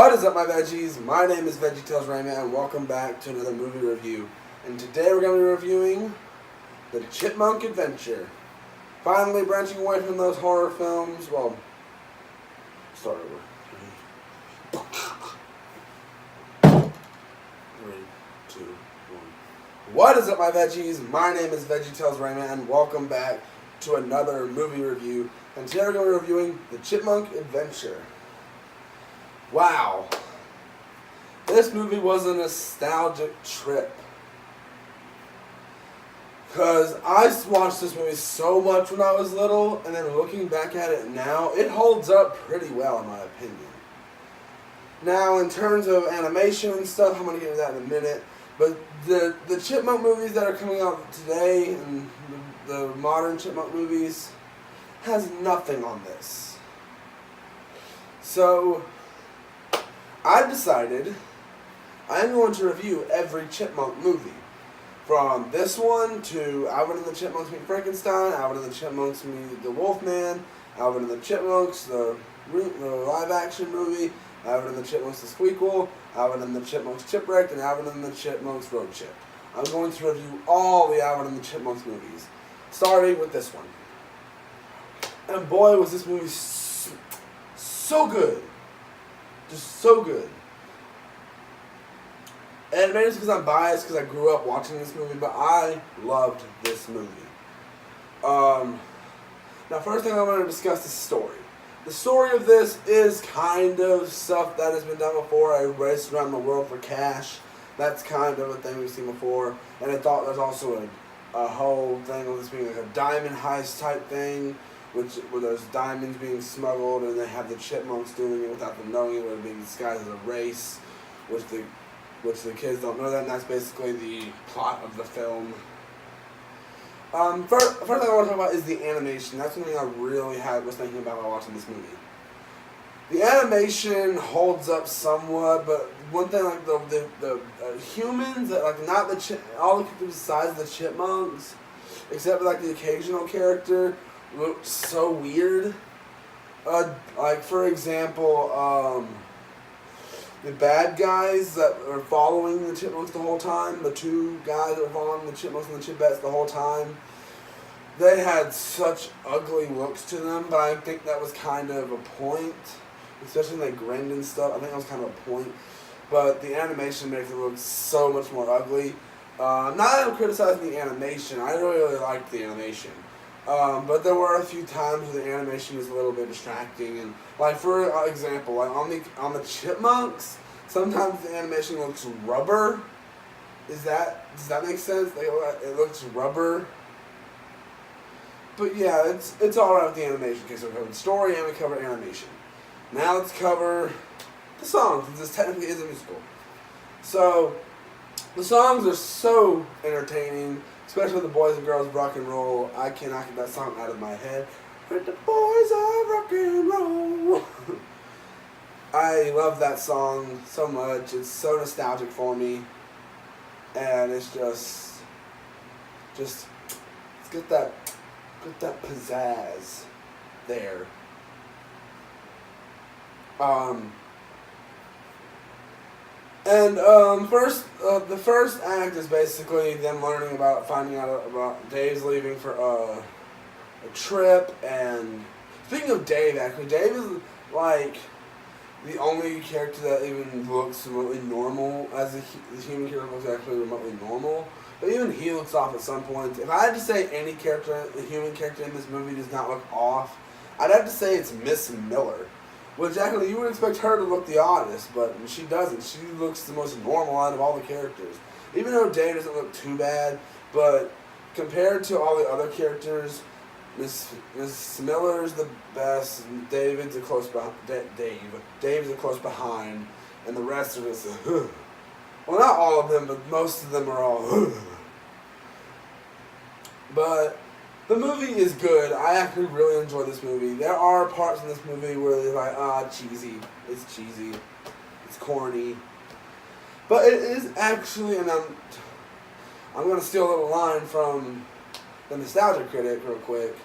What is up, my veggies? My name is VeggieTales Raymond, and welcome back to another movie review. And today we're going to be reviewing the Chipmunk Adventure. Finally branching away from those horror films. Well, start over. 3, 2, 1. What is up, my veggies? My name is VeggieTales Raymond, and welcome back to another movie review. And today we're going to be reviewing the Chipmunk Adventure. Wow. This movie was a nostalgic trip. Because I watched this movie so much when I was little, and then looking back at it now, it holds up pretty well in my opinion. Now, in terms of animation and stuff, I'm going to get into that in a minute, but the Chipmunk movies that are coming out today, and the modern Chipmunk movies, has nothing on this. So I decided I'm going to review every Chipmunk movie. From this one to Alvin and the Chipmunks Meet Frankenstein, Alvin and the Chipmunks Meet the Wolfman, Alvin and the Chipmunks, the live action movie, Alvin and the Chipmunks the Squeakquel, Alvin and the Chipmunks Chipwrecked, and Alvin and the Chipmunks Road Chip. I'm going to review all the Alvin and the Chipmunks movies, starting with this one. And boy, was this movie so good. Just so good. And maybe it's because I'm biased because I grew up watching this movie, but I loved this movie. Now, first thing I want to discuss is the story. The story of this is kind of stuff that has been done before. A race around the world for cash. That's kind of a thing we've seen before. And I thought there's also a whole thing of this being like a diamond heist type thing, where there's diamonds being smuggled, and they have the chipmunks doing it without them knowing it, where it being disguised as a race, which the kids don't know that, and that's basically the plot of the film. First thing I want to talk about is the animation. That's something I really was thinking about while watching this movie. The animation holds up somewhat, but one thing, like the humans, like not all the characters besides the chipmunks, except for like the occasional character, looked so weird. Like for example, the bad guys that are following the chipmunks the whole time, the two guys that were following the chipmunks and the chipettes the whole time, they had such ugly looks to them, but I think that was kind of a point, especially when they grinned and stuff. I think that was kind of a point, but the animation makes it look so much more ugly. Not that I'm criticizing the animation, I really liked the animation. But there were a few times where the animation was a little bit distracting, and like for example, like on the chipmunks, sometimes the animation looks rubber. Does that make sense? It looks rubber. But yeah, it's all right with the animation. Okay, so we covered the story and we covered animation. Now let's cover the songs, since this technically is a musical. So the songs are so entertaining. Especially the Boys and Girls of Rock and Roll. I cannot get that song out of my head. With the Boys of Rock and Roll. I love that song so much. It's so nostalgic for me. And it's just it's got that pizzazz there. The first act is basically them finding out about Dave's leaving for a trip, and speaking of Dave, actually, Dave is like the only character that even looks remotely normal, as the human character looks actually remotely normal, but even he looks off at some point. If I had to say any human character in this movie does not look off, I'd have to say it's Miss Miller. Well, Jacqueline, you would expect her to look the oddest, but she doesn't. She looks the most normal out of all the characters. Even though Dave doesn't look too bad, but compared to all the other characters, Miss Miller's the best. Dave's a close behind, and the rest are just well, not all of them, but most of them are all But the movie is good. I actually really enjoy this movie. There are parts in this movie where they're like, cheesy. It's cheesy. It's corny. But it is actually, and I'm going to steal a little line from the Nostalgia Critic real quick.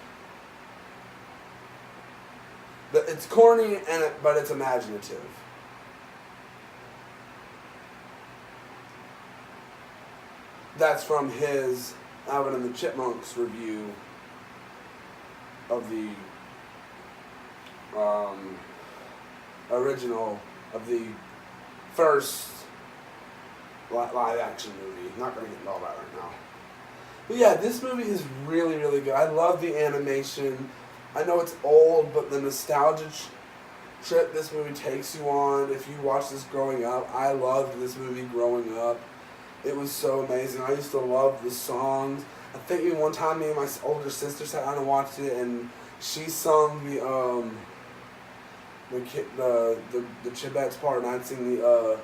It's corny, but it's imaginative. that's from his Alvin and the Chipmunks review of the original, of the first live action movie. Not going to get into all that right now. But yeah, this movie is really, really good. I love the animation. I know it's old, but the nostalgia trip this movie takes you on, if you watch this growing up, I loved this movie growing up. It was so amazing. I used to love the songs. I think even one time me and my older sister sat down and watched it, and she sung the Chibettes part, and I'd sing the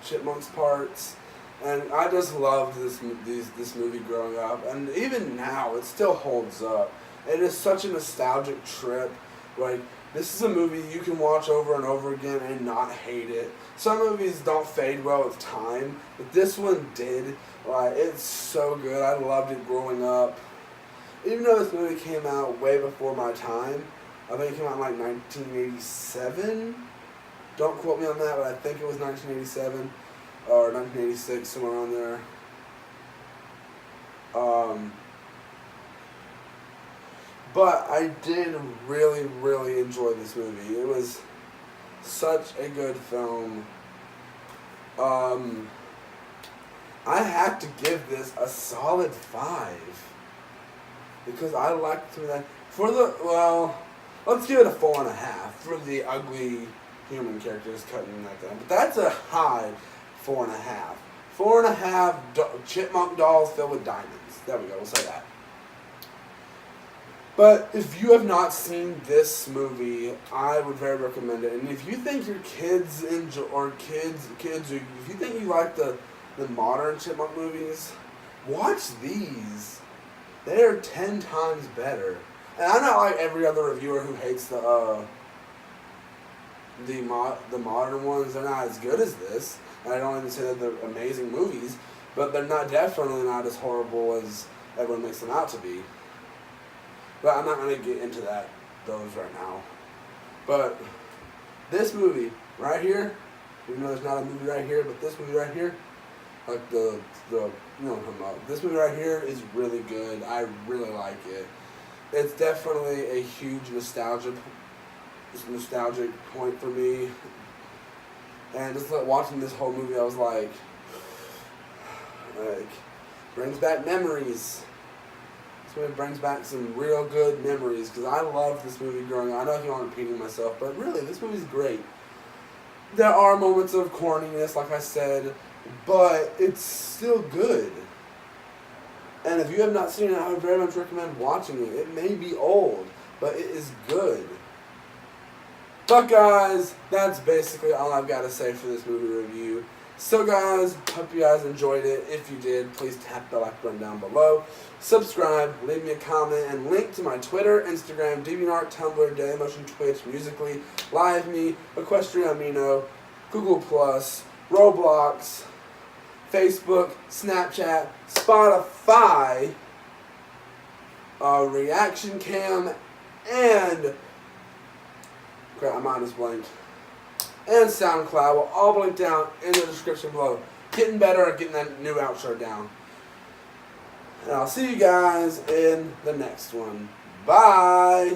Chipmunks parts, and I just loved this movie growing up, and even now it still holds up. It is such a nostalgic trip. Like, this is a movie you can watch over and over again and not hate it. Some movies don't fade well with time, but this one did. Like, it's so good. I loved it growing up. Even though this movie came out way before my time, I think it came out in like 1987. Don't quote me on that, but I think it was 1987 or 1986, somewhere around there. But I did really, really enjoy this movie. It was such a good film. I have to give this a solid 5 because I liked that. Let's give it a 4.5 for the ugly human characters cutting that down. But that's a high 4.5. 4.5 chipmunk dolls filled with diamonds. There we go. We'll say that. But if you have not seen this movie, I would very recommend it. And if you think your kids enjoy, or kids, if you think you like the modern Chipmunk movies, watch these. They are 10 times better. And I'm not like every other reviewer who hates the modern ones. They're not as good as this. And I don't even say that they're amazing movies, but they're definitely not as horrible as everyone makes them out to be. But I'm not going to get into those right now. But this movie right here, even though there's not a movie right here, but this movie right here, like you know what I'm talking about. This movie right here is really good. I really like it. It's definitely a huge nostalgic point for me. And just like watching this whole movie, I was like brings back memories. This movie brings back some real good memories because I loved this movie growing up. I know I keep on repeating myself, but really, this movie's great. There are moments of corniness, like I said, but it's still good. And if you have not seen it, I would very much recommend watching it. It may be old, but it is good. But guys, that's basically all I've got to say for this movie review. So guys, hope you guys enjoyed it. If you did, please tap the like button down below. Subscribe, leave me a comment, and link to my Twitter, Instagram, deviant, Tumblr, dailymotion, Twitch, Musical.ly, LiveMe, Equestria, Amino, Google+, Roblox, Facebook, Snapchat, Spotify, reaction.cam, and crap, my mind is blanked. And SoundCloud will all be linked down in the description below. Getting better at getting that new outro down. And I'll see you guys in the next one. Bye!